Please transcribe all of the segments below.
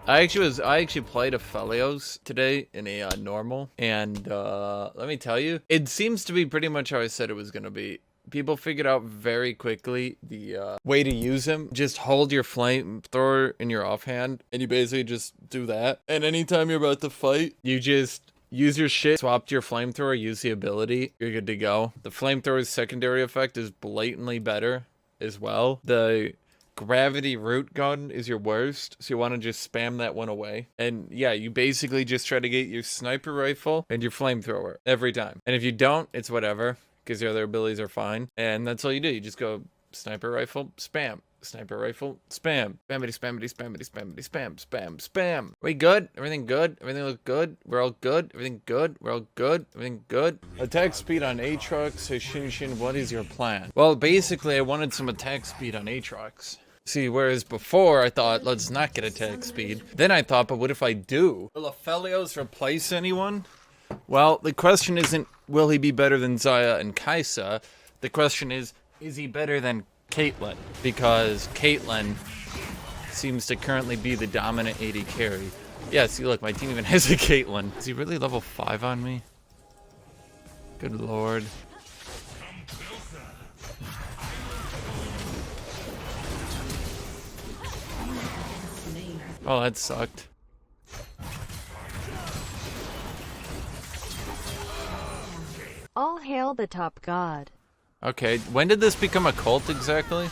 I actually played a Felios today in a normal, and let me tell you, it seems to be pretty much how I said it was gonna be. People figured out very quickly the way to use him. Just hold your flamethrower in your offhand, and you basically just do that. And anytime you're about to fight, you just use your shit, swap to your flamethrower, use the ability, you're good to go. The flamethrower's secondary effect is blatantly better as well. The gravity root gun is your worst, so you want to just spam that one away. And yeah, you basically just try to get your sniper rifle and your flamethrower every time. And if you don't, it's whatever, because your other abilities are fine. And that's all you do. You just go sniper rifle, spam. Sniper rifle, spam. Spammity, spammity, spammity, spammity, spam, spam, spam. We good? Everything good? Everything look good? We're all good? Everything good? We're all good? Everything good? Attack speed on Aatrox, Hashinshin, what is your plan? Well, basically, I wanted some attack speed on Aatrox. See, whereas before I thought, let's not get attack speed. Then I thought, but what if I do? Will Aphelios replace anyone? Well, the question isn't, will he be better than Xayah and Kai'Sa? The question is he better than Caitlyn? Because Caitlyn seems to currently be the dominant AD carry. Yeah, see, look, my team even has a Caitlyn. Is he really level 5 on me? Good lord. Oh, that sucked. All hail the top god. Okay, when did this become a cult exactly?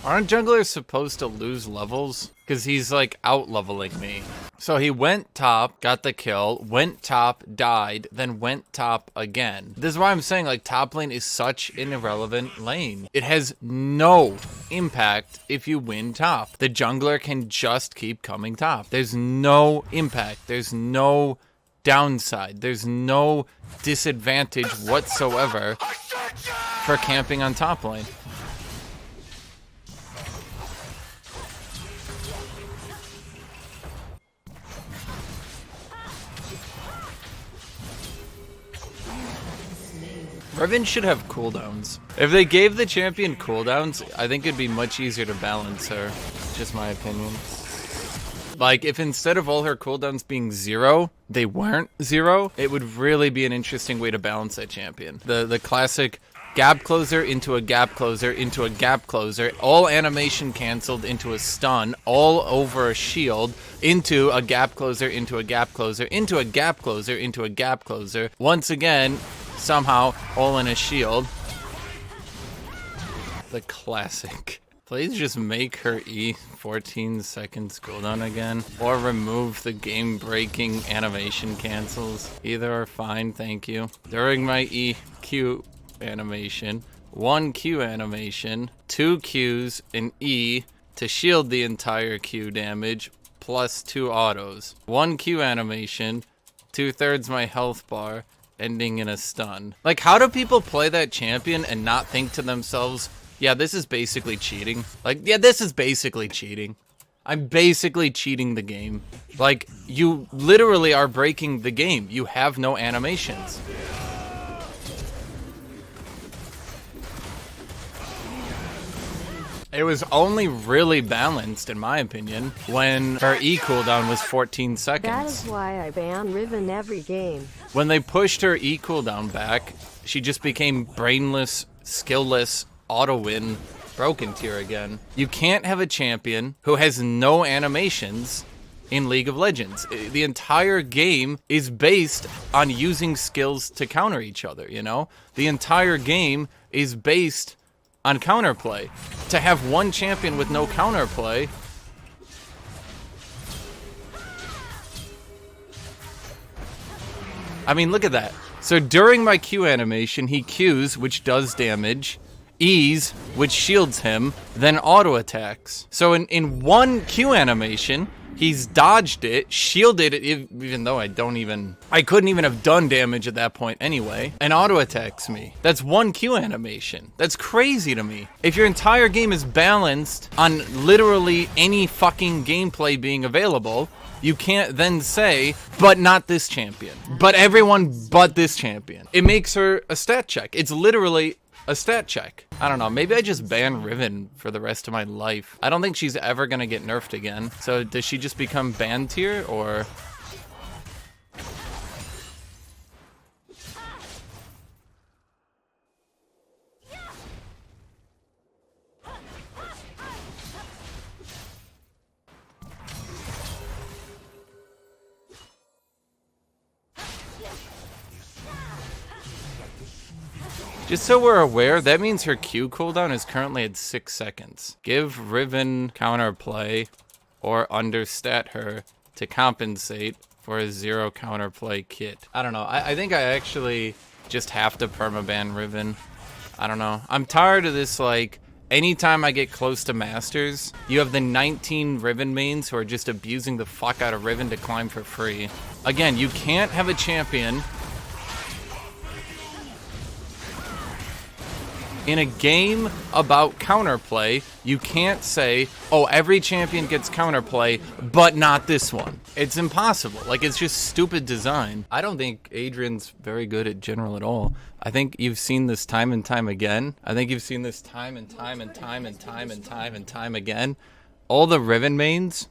Aren't junglers supposed to lose levels? Because he's like out-leveling me. So he went top, got the kill, went top, died, then went top again. This is why I'm saying like top lane is such an irrelevant lane. It has no impact if you win top. The jungler can just keep coming top. There's no impact. There's no downside. There's no disadvantage whatsoever for camping on top lane. Riven should have cooldowns. If they gave the champion cooldowns, I think it'd be much easier to balance her. Just my opinion. Like, if instead of all her cooldowns being 0, they weren't 0, it would really be an interesting way to balance that champion. The classic gap closer into a gap closer into a gap closer, all animation canceled into a stun, all over a shield, into a gap closer, into a gap closer, into a gap closer, into a gap closer. Once again, somehow, all in a shield. The classic. Please just make her E 14 seconds cooldown again. Or remove the game-breaking animation cancels. Either are fine, thank you. During my EQ animation, 1 Q animation, 2 Qs, and E to shield the entire Q damage, plus 2 autos. 1 Q animation, 2/3 my health bar, ending in a stun. Like, how do people play that champion and not think to themselves, yeah, this is basically cheating? Like, yeah, this is basically cheating. I'm basically cheating the game. Like, you literally are breaking the game. You have no animations. It was only really balanced, in my opinion, when her E cooldown was 14 seconds. That is why I ban Riven every game. When they pushed her E cooldown back, she just became brainless, skillless, auto-win, broken tier again. You can't have a champion who has no animations in League of Legends. The entire game is based on using skills to counter each other, you know? The entire game is based on counterplay. To have one champion with no counterplay, I mean, look at that. So during my Q animation, he Qs, which does damage, E's, which shields him, then auto attacks. So in one Q animation, he's dodged it, shielded it, even though I couldn't even have done damage at that point anyway, and auto attacks me. That's one Q animation. That's crazy to me. If your entire game is balanced on literally any fucking gameplay being available, You can't then say, but not this champion. But everyone but this champion. It makes her a stat check. It's literally a stat check. I don't know. Maybe I just ban Riven for the rest of my life. I don't think she's ever going to get nerfed again. So does she just become ban tier or... Just so we're aware, that means her Q cooldown is currently at 6 seconds. Give Riven counterplay or understat her to compensate for a 0 counterplay kit. I don't know. I think I actually just have to permaban Riven. I don't know. I'm tired of this, like, anytime I get close to Masters, you have the 19 Riven mains who are just abusing the fuck out of Riven to climb for free. Again, you can't have a champion in a game about counterplay. You can't say, oh, every champion gets counterplay, but not this one. It's impossible. Like, it's just stupid design. I don't think Adrian's very good at general at all. I think you've seen this time and time again. I think you've seen this time and time and time and time and time and time again. All the Riven mains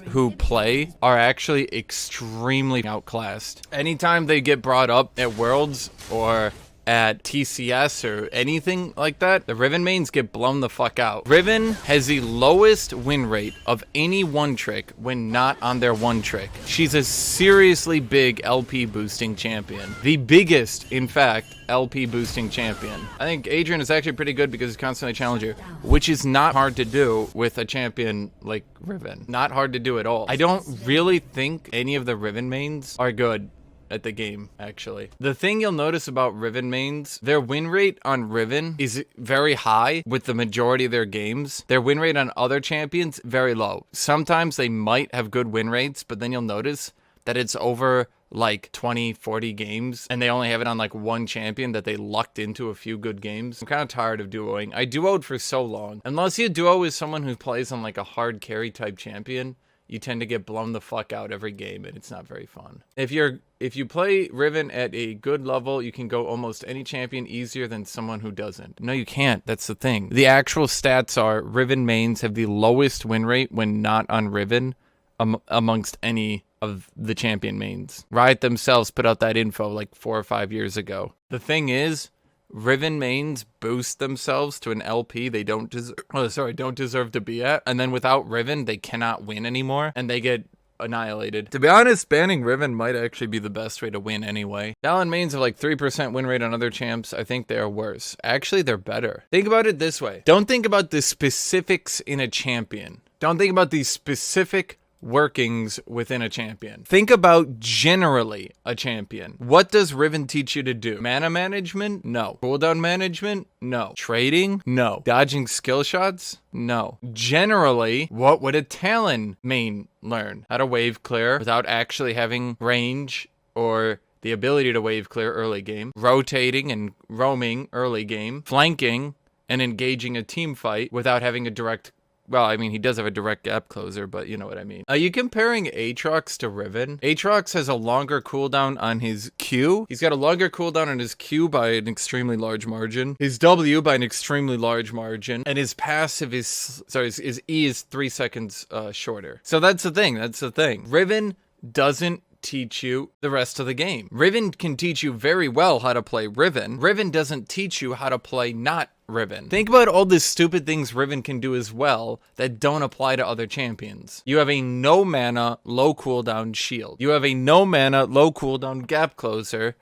who play are actually extremely outclassed. Anytime they get brought up at Worlds or at TCS or anything like that, the Riven mains get blown the fuck out. Riven has the lowest win rate of any one trick when not on their one trick. She's a seriously big LP boosting champion. The biggest, in fact, LP boosting champion. I think Adrian is actually pretty good because he's constantly a challenger, which is not hard to do with a champion like Riven. Not hard to do at all. I don't really think any of the Riven mains are good at the game, actually. The thing you'll notice about Riven mains, their win rate on Riven is very high with the majority of their games. Their win rate on other champions, very low. Sometimes they might have good win rates, but then you'll notice that it's over like 20, 40 games, and they only have it on like one champion that they lucked into a few good games. I'm kind of tired of duoing. I duoed for so long. Unless you duo with someone who plays on like a hard carry type champion, you tend to get blown the fuck out every game, and it's not very fun. If you play Riven at a good level, you can go almost any champion easier than someone who doesn't. No, you can't. That's the thing. The actual stats are Riven mains have the lowest win rate when not on Riven amongst any of the champion mains. Riot themselves put out that info like 4 or 5 years ago. The thing is, Riven mains boost themselves to an LP they don't deserve to be at, and then without Riven they cannot win anymore and they get annihilated. To be honest, banning Riven might actually be the best way to win anyway. Talon mains have like 3% win rate on other champs. I think they are worse. Actually, they're better. Think about it this way. Don't think about the specifics in a champion. Don't think about the specific workings within a champion. Think about generally a champion. What does Riven teach you to do? Mana management? No. Cooldown management? No. Trading? No. Dodging skill shots? No. Generally, what would a Talon main learn? How to wave clear without actually having range or the ability to wave clear early game. Rotating and roaming early game. Flanking and engaging a team fight without having a direct... Well, I mean, he does have a direct gap closer, but you know what I mean. Are you comparing Aatrox to Riven? Aatrox has a longer cooldown on his Q. He's got a longer cooldown on his Q by an extremely large margin. His W by an extremely large margin. And his passive is... Sorry, his E is 3 seconds shorter. So that's the thing. Riven doesn't teach you the rest of the game. Riven can teach you very well how to play Riven. Riven doesn't teach you how to play not Riven. Think about all the stupid things Riven can do as well that don't apply to other champions. You have a no mana, low cooldown shield. You have a no mana, low cooldown gap closer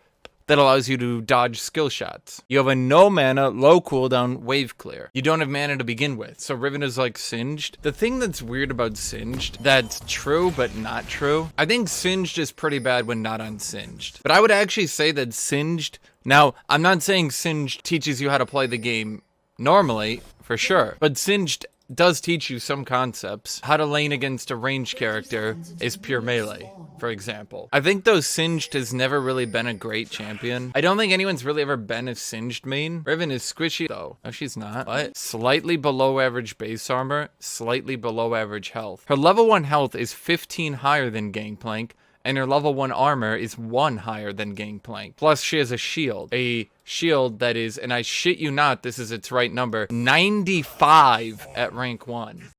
that allows you to dodge skill shots. You have a no mana, low cooldown wave clear. You don't have mana to begin with, so Riven is like Singed. The thing that's weird about Singed, that's true but not true, I think Singed is pretty bad when not on Singed. But I would actually say that Singed... Now, I'm not saying Singed teaches you how to play the game normally, for sure, but Singed does teach you some concepts. How to lane against a ranged character is pure melee, for example. I think though Singed has never really been a great champion. I don't think anyone's really ever been a Singed main. Riven is squishy though. No, she's not. What? Slightly below average base armor, slightly below average health. Her level 1 health is 15 higher than Gangplank, and her level 1 armor is 1 higher than Gangplank. Plus, she has a shield. A shield that is, and I shit you not, this is its right number, 95 at rank 1.